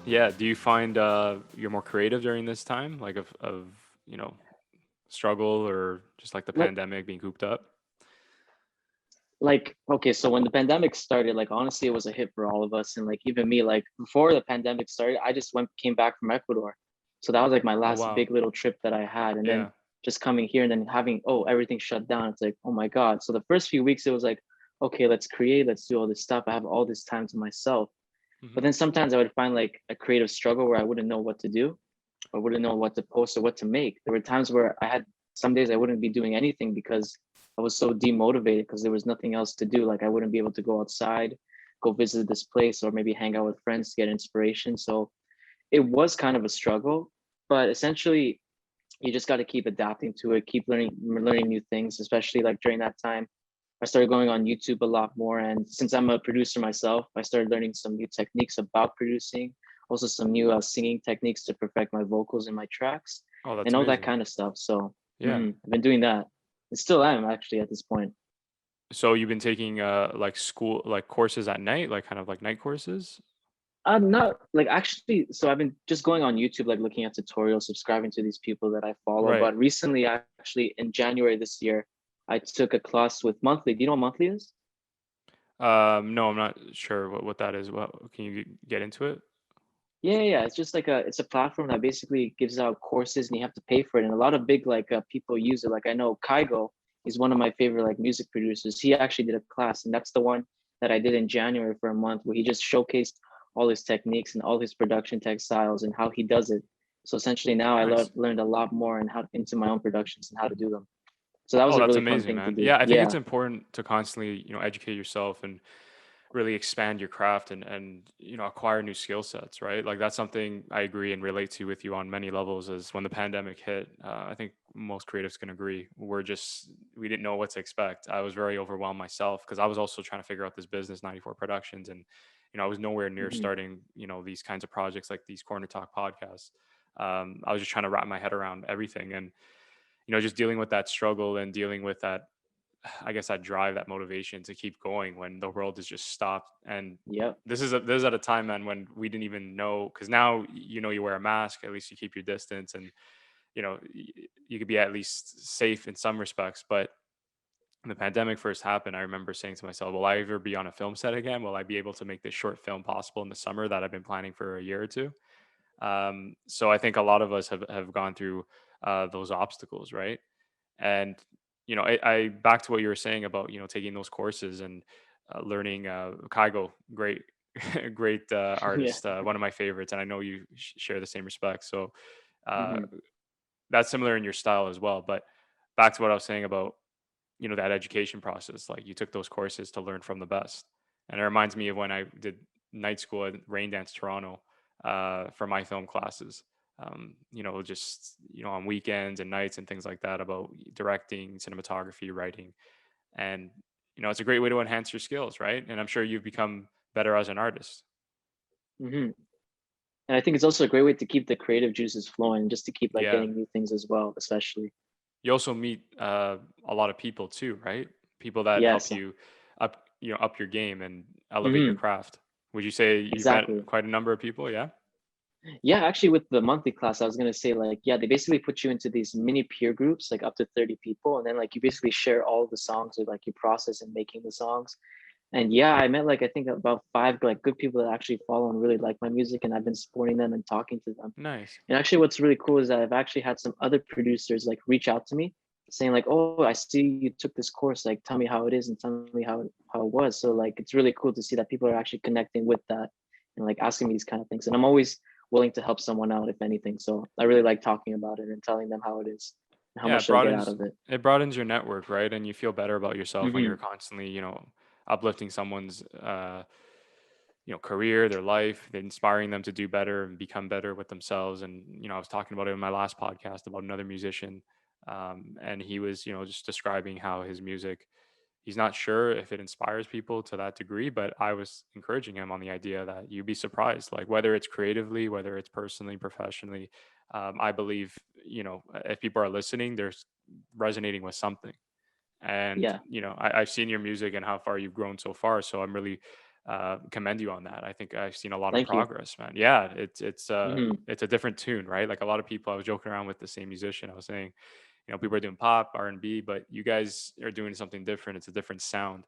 Yeah. Do you find you're more creative during this time, like of you know struggle or just like the Like pandemic being cooped up? like okay, so when the pandemic started, like honestly, it was a hit for all of us, and like even me, like before the pandemic started, I just went came back from Ecuador, so that was like my Oh last wow. big little trip that I had, and then Yeah. just coming here and then having everything shut down. It's like, oh my god. So the first few weeks it was like, okay, let's create, let's do all this stuff. I have all this time to myself. But Hmm. then sometimes I would find like a creative struggle where I wouldn't know what to do or wouldn't know what to post or what to make. There were times where I had some days I wouldn't be doing anything because I was so demotivated because there was nothing else to do. Like I wouldn't be able to go outside, go visit this place, or maybe hang out with friends to get inspiration. So it was kind of a struggle, but essentially you just got to keep adapting to it, keep learning new things, especially like during that time I started going on YouTube a lot more. And since I'm a producer myself, I started learning some new techniques about producing, also some new singing techniques to perfect my vocals in my tracks Oh, that's and all that amazing. kind of stuff. So Yeah. I've been doing that. And still am actually at this point. So you've been taking like school like courses at night, like kind of like night courses? I'm not like actually, so I've been just going on YouTube, like looking at tutorials, subscribing to these people that I follow. Right. But recently, actually, in January this year, I took a class with Monthly. Do you know what Monthly is? No, I'm not sure what that is. What can you get into it? Yeah. It's just like it's a platform that basically gives out courses and you have to pay for it. And a lot of big like people use it. Like I know Kygo is one of my favorite like music producers. He actually did a class, and that's the one that I did in January for a month, where he just showcased all his techniques and all his production textiles and how he does it. So essentially, now I Nice. learned a lot more and how into my own productions and how to do them. So that was Oh, a that's really fun amazing, thing to man. do. Yeah, I think it's Yeah. important to constantly, educate yourself and really expand your craft and acquire new skill sets, right? Like that's something I agree and relate to with you on many levels. Is when the pandemic hit, I think most creatives can agree. We didn't know what to expect. I was very overwhelmed myself because I was also trying to figure out this business 94 Productions, and I was nowhere near Hmm. starting these kinds of projects like these Corner Talk podcasts. I was just trying to wrap my head around everything, and just dealing with that struggle and dealing with that, I guess, that drive, that motivation to keep going when the world has just stopped. And Yep. this is at a time, man, when we didn't even know, because now you wear a mask, at least you keep your distance, and you could be at least safe in some respects. But when the pandemic first happened, I remember saying to myself, will I ever be on a film set again? Will I be able to make this short film possible in the summer that I've been planning for a year or two? So I think a lot of us have gone through those obstacles, right? And I back to what you were saying about taking those courses and learning. Kygo, great, great Yeah. artist, one of my favorites, and I know you share the same respect. So uh, Hmm. that's similar in your style as well. But back to what I was saying about that education process, like you took those courses to learn from the best, and it reminds me of when I did night school at Rain Dance Toronto for my film classes. Just on weekends and nights and things like that about directing, cinematography, writing, and it's a great way to enhance your skills, right? And I'm sure you've become better as an artist. Hmm. And I think it's also a great way to keep the creative juices flowing, just to keep like Yeah. getting new things as well, especially. You also meet a lot of people too, right? People that help Yes. you up your game and elevate your Hmm. craft. Would you say you've met Exactly. quite a number of people? Yeah. Yeah, actually, with the monthly class, I was gonna say like, yeah, they basically put you into these mini peer groups, like up to 30 people, and then like you basically share all the songs or like your process in making the songs. And yeah, I met like I think about five like good people that actually follow and really like my music, and I've been supporting them and talking to them. Nice. And actually, what's really cool is that I've actually had some other producers like reach out to me saying like, "Oh, I see you took this course. Like, tell me how it is and tell me how it was." So like, it's really cool to see that people are actually connecting with that and like asking me these kind of things. And I'm always willing to help someone out if anything. So I really like talking about it and telling them how it is and how Yeah, much they'll get out of it. it broadens your network, right? And you feel better about yourself when you're Hmm. constantly, uplifting someone's career, their life, inspiring them to do better and become better with themselves. And I was talking about it in my last podcast about another musician, and he was, just describing how his music, he's not sure if it inspires people to that degree, but I was encouraging him on the idea that you'd be surprised, like whether it's creatively, whether it's personally, professionally. I believe, if people are listening, they're resonating with something. And Yeah. I've seen your music and how far you've grown so far, so I'm really commend you on that. I think I've seen a lot of Thank you. progress, man. Yeah, Hmm. it's a different tune, right? Like a lot of people, I was joking around with the same musician. I was saying, people are doing pop, R&B, but you guys are doing something different. It's a different sound.